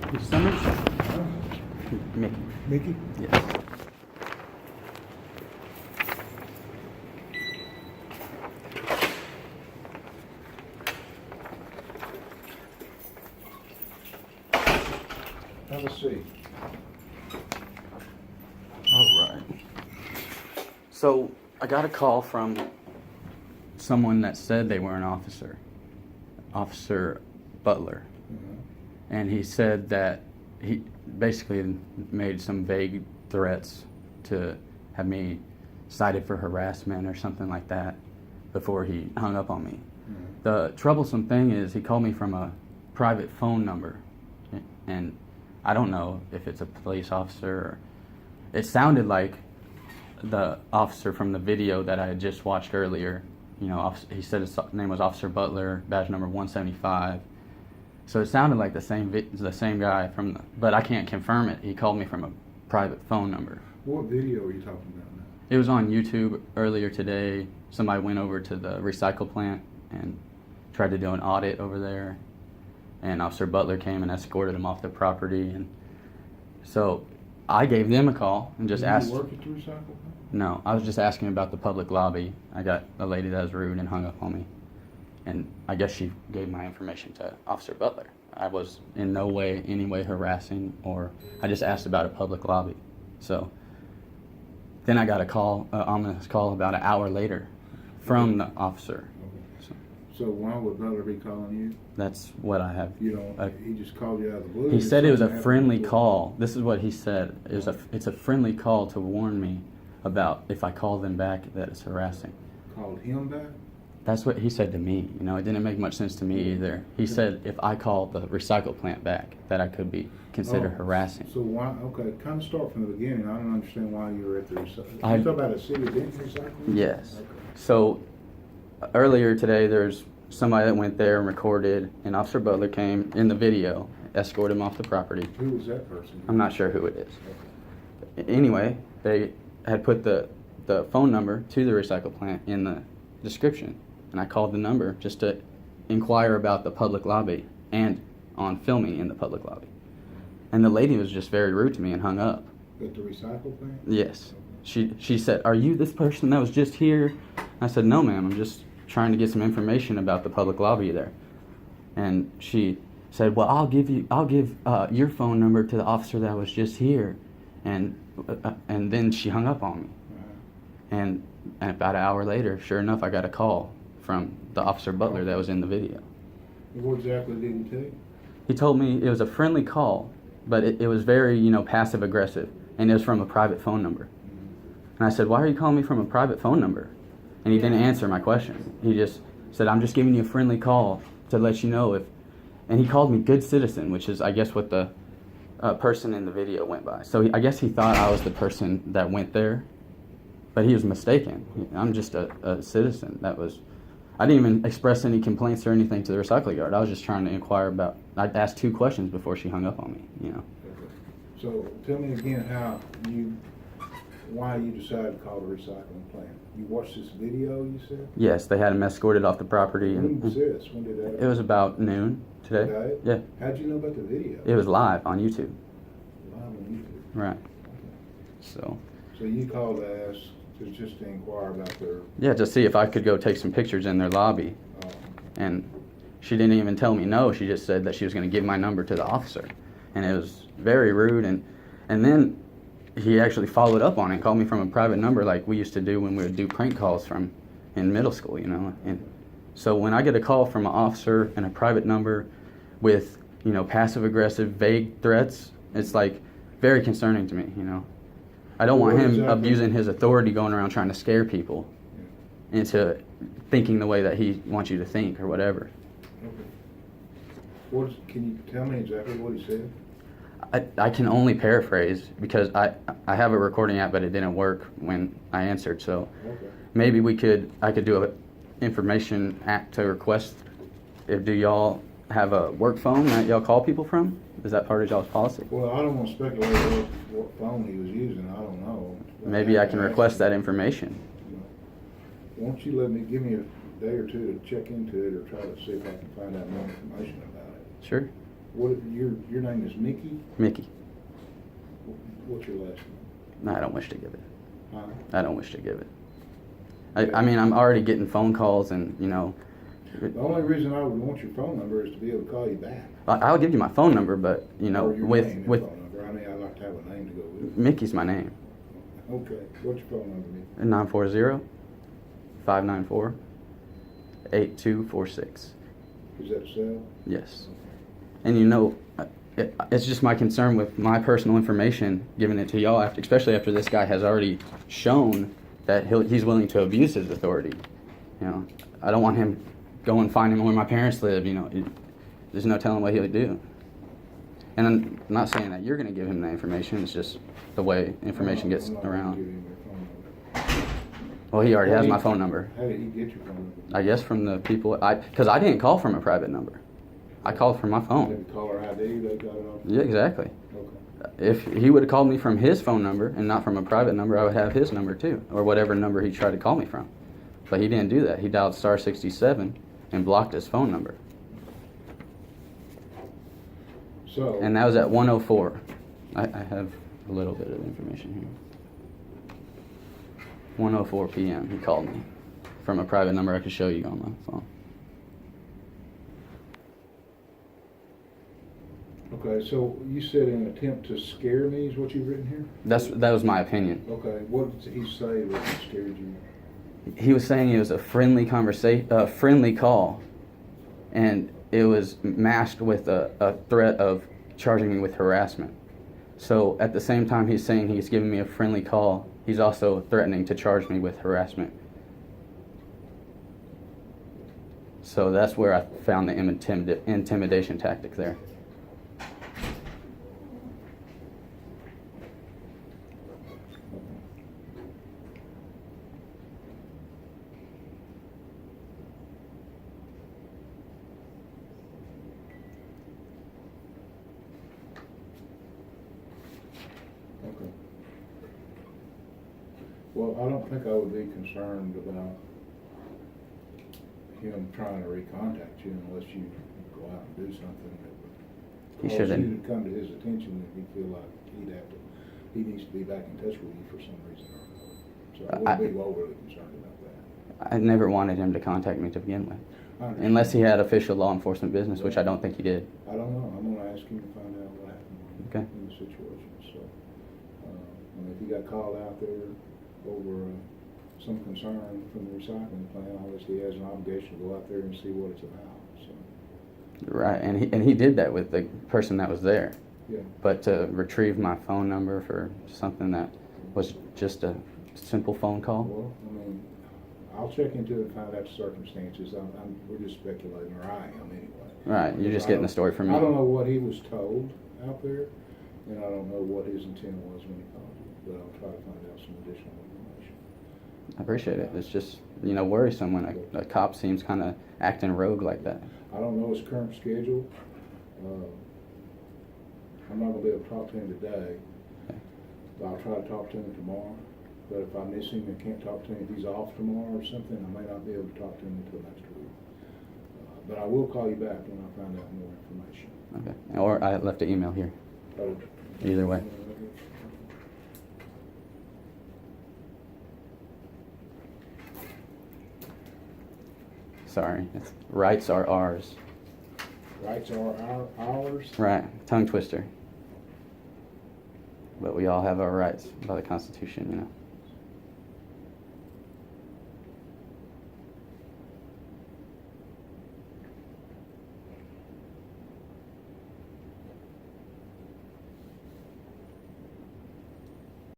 Summers? Huh? Mickey. Mickey? Yes. Have a seat. All right. So I got a call from someone that said they were an officer, Officer Butler. And he said that he basically made some vague threats to have me cited for harassment or something like that before he hung up on me. The troublesome thing is he called me from a private phone number, and I don't know if it's a police officer or... It sounded like the officer from the video that I had just watched earlier. You know, he said his name was Officer Butler, badge number 175. So it sounded like the same guy from the, but I can't confirm it. He called me from a private phone number. What video are you talking about now? It was on YouTube earlier today. Somebody went over to the recycle plant and tried to do an audit over there. And Officer Butler came and escorted him off the property. And so I gave them a call and just asked. Did you work at the recycle plant? No, I was just asking about the public lobby. I got a lady that was rude and hung up on me. And I guess she gave my information to Officer Butler. I was in no way, any way harassing, or I just asked about a public lobby. So then I got a call, ominous call about an hour later from the officer. Okay. So why would Butler be calling you? That's what I have. You don't. He just called you out of the blue. He said it was a friendly call. This is what he said. It's a friendly call to warn me about if I call them back that it's harassing. Called him back? That's what he said to me. You know, it didn't make much sense to me either. He said if I called the recycle plant back, that I could be considered harassing. So why? Okay, kind of start from the beginning. I don't understand why you were at the recycle. You talk about a city of Denton recycling? Yes. Okay. So earlier today, there's somebody that went there and recorded, and Officer Butler came in the video, escorted him off the property. Who was that person? I'm not sure who it is. Okay. Anyway, they had put the phone number to the recycle plant in the description. And I called the number just to inquire about the public lobby and on filming in the public lobby. And the lady was just very rude to me and hung up. At the recycle plant? Yes. She said, "Are you this person that was just here?" I said, "No, ma'am. I'm just trying to get some information about the public lobby there." And she said, "Well, I'll give your phone number to the officer that was just here." And then she hung up on me. And about an hour later, sure enough, I got a call from the Officer Butler that was in the video. What exactly did he tell you? He told me it was a friendly call, but it was very, passive aggressive, and it was from a private phone number. And I said, "Why are you calling me from a private phone number?" And he didn't answer my question. He just said, "I'm just giving you a friendly call to let you know if," and he called me good citizen, which is, I guess, what the person in the video went by. So I guess he thought I was the person that went there, but he was mistaken. I'm just a citizen. I didn't even express any complaints or anything to the recycling yard. I was just trying to inquire about. I asked 2 questions before she hung up on me. Okay. So tell me again why you decided to call the recycling plant. You watched this video, you said? Yes, they had him escorted off the property. When was this? When did that happen? It was about noon today. Today? Yeah. How'd you know about the video? It was live on YouTube. Live on YouTube. Right. Okay. So you called to ask just to inquire about their... yeah, to see if I could go take some pictures in their lobby. Oh. And she didn't even tell me no. She just said that she was going to give my number to the officer. And it was very rude. And then he actually followed up on it and called me from a private number like we used to do when we would do prank calls from in middle school, And so when I get a call from an officer and a private number with, passive-aggressive, vague threats, it's like very concerning to me, I don't want him abusing his authority going around trying to scare people into thinking the way that he wants you to think or whatever. Okay. Can you tell me exactly what he said? I can only paraphrase because I have a recording app, but it didn't work when I answered. So maybe I could do a information act to request. Do y'all have a work phone that y'all call people from? Is that part of y'all's policy? Well, I don't want to speculate what phone he was using. I don't know. Maybe I can request that information. Won't you give me a day or two to check into it or try to see if I can find out more information about it? Sure. Your name is Mickey? Mickey. What's your last name? No, I don't wish to give it. Huh? I don't wish to give it. I mean, I'm already getting phone calls and, you know. The only reason I would want your phone number is to be able to call you back. I'll give you my phone number, but, you know, Or your with name and phone number. I mean, I'd like to have a name to go with it. Mickey's my name. Okay. What's your phone number, Mickey? 940-594-8246. Is that a cell? Yes. And, you know, it's just my concern with my personal information, giving it to y'all, especially after this guy has already shown that he's willing to abuse his authority. You know, I don't want him going finding where my parents live. You know, there's no telling what he'll do. And I'm not saying that you're going to give him the information. It's just the way information gets I'm not around. gonna give him your phone number. Well, he already has my phone number. How did he get your phone number? I guess from the people, because I didn't call from a private number. I called from my phone. Maybe caller ID, they got it off? Yeah, exactly. Okay. If he would have called me from his phone number and not from a private number, I would have his number too, or whatever number he tried to call me from. But he didn't do that. He dialed star 67 and blocked his phone number. So. And that was at 104. I have a little bit of information here. 1:04 p.m. he called me from a private number I could show you on my phone. Okay, so you said in an attempt to scare me is what you've written here? That was my opinion. Okay, what did he say that scared you? He was saying it was a friendly friendly call, and it was masked with a threat of charging me with harassment. So at the same time he's saying he's giving me a friendly call, he's also threatening to charge me with harassment. So that's where I found the intimidation tactic there. Okay. Well, I don't think I would be concerned about him trying to recontact you unless you go out and do something that would He cause shouldn't. you to come to his attention and he'd feel like he needs to be back in touch with you for some reason or another. So I wouldn't be overly concerned about that. I never wanted him to contact me to begin with. Unless he had official law enforcement business, which I don't think he did. I don't know. I'm going to ask him to find out what happened Okay. in the situation. So, and if he got called out there over some concern from the recycling plant, obviously he has an obligation to go out there and see what it's about. So. Right, and he did that with the person that was there. Yeah. But to retrieve my phone number for something that was just a simple phone call. Well, I mean, I'll check into it and find out the circumstances. We're just speculating, or I am anyway. Right, you're just getting the story from me. I don't know what he was told out there, and I don't know what his intent was when he called you, but I'll try to find out some additional information. I appreciate it. It's just, you know, worrisome when a cop seems kind of acting rogue like that. I don't know his current schedule. I'm not going to be able to talk to him today, but I'll try to talk to him tomorrow. But if I miss him and can't talk to him, if he's off tomorrow or something, I may not be able to talk to him until next week. But I will call you back when I find out more information. Okay. Or I left an email here. Either way. Sorry. Rights are ours. Rights are ours? Right. Tongue twister. But we all have our rights by the Constitution, you know.